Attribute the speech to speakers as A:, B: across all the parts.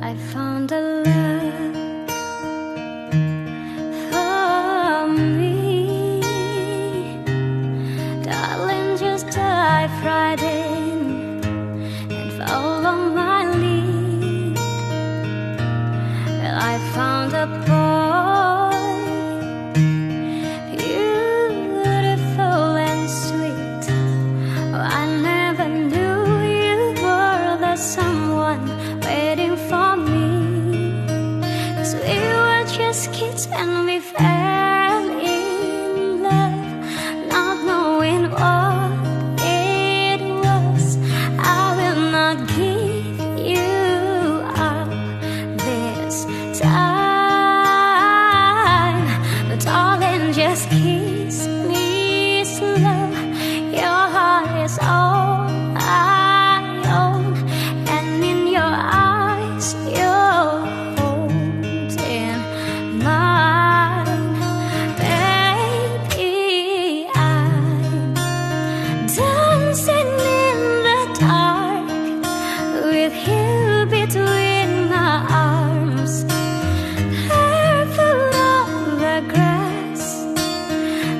A: I found a love for me, darling. Just dive right in and follow my lead. I found a boy, beautiful and sweet. I never knew you were the someone waiting for me. 'Cause we were just kids and we fell in love, not knowing what it was. I will not give you up this time, but darling, just kiss me slow. Your heart is all I own, and in your eyes you're holding mine. Baby, I'm dancing in the dark with you between my arms, barefoot on the grass,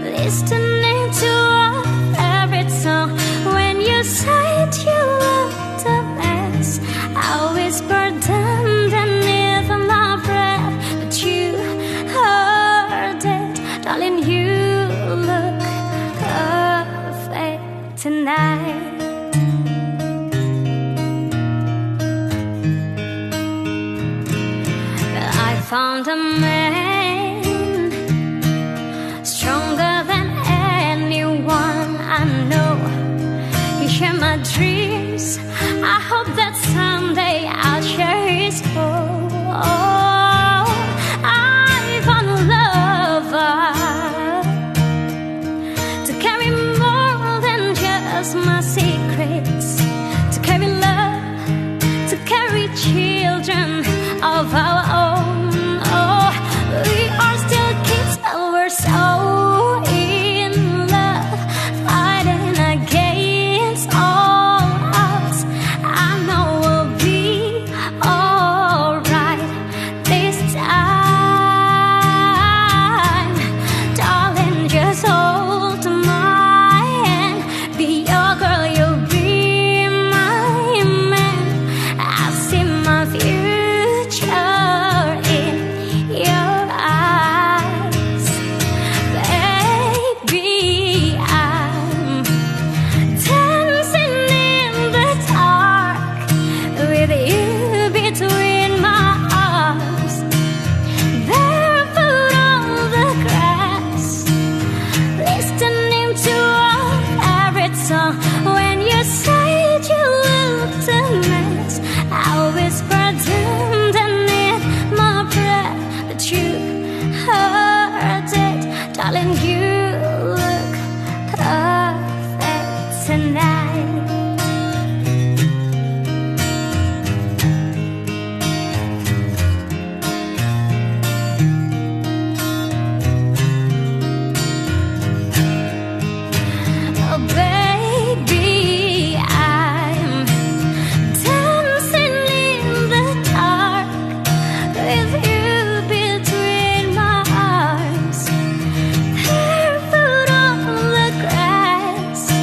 A: listening to our favorite song. When you said you looked a mess, I whispered underneath my breath, but you heard it. Darling, you look perfect tonight. I found a man stronger than anyone I know. He shared my dreams. I hope that someday I'll share his hope. Oh, I found a lover to carry more than just my secrets, to carry love, to carry children of our own. Oh, we are still kids, but we're so in love, fighting against all odds. I know we'll be alright this time. Darling, just hold my hand. Be your girl, you'll be my man. I see my future in your eyes. Baby, I'm dancing in the dark with you between my arms, barefoot on the grass, listening to our favorite song. When you said you looked a mess, I whispered underneath my breath, but you heard it. Darling, you look perfect tonight. Oh, baby, I'm dancing in the dark with you between my arms, barefoot on the grass,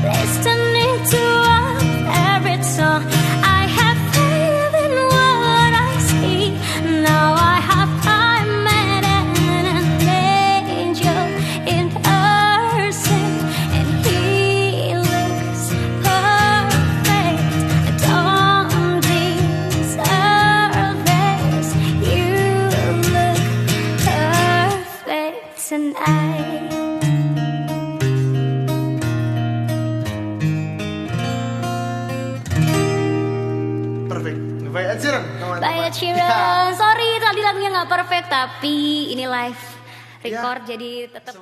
A: listening to our favorite song. I have faith in what I see. Now I have met an angel in person, and he looks perfect. I don't deserve this. You look perfect tonight.
B: Perfect. By Ed Sheeran, teman-teman.
A: By Ed Sheeran. Sorry tadi lagunya nggak perfect, tapi ini live record jadi tetap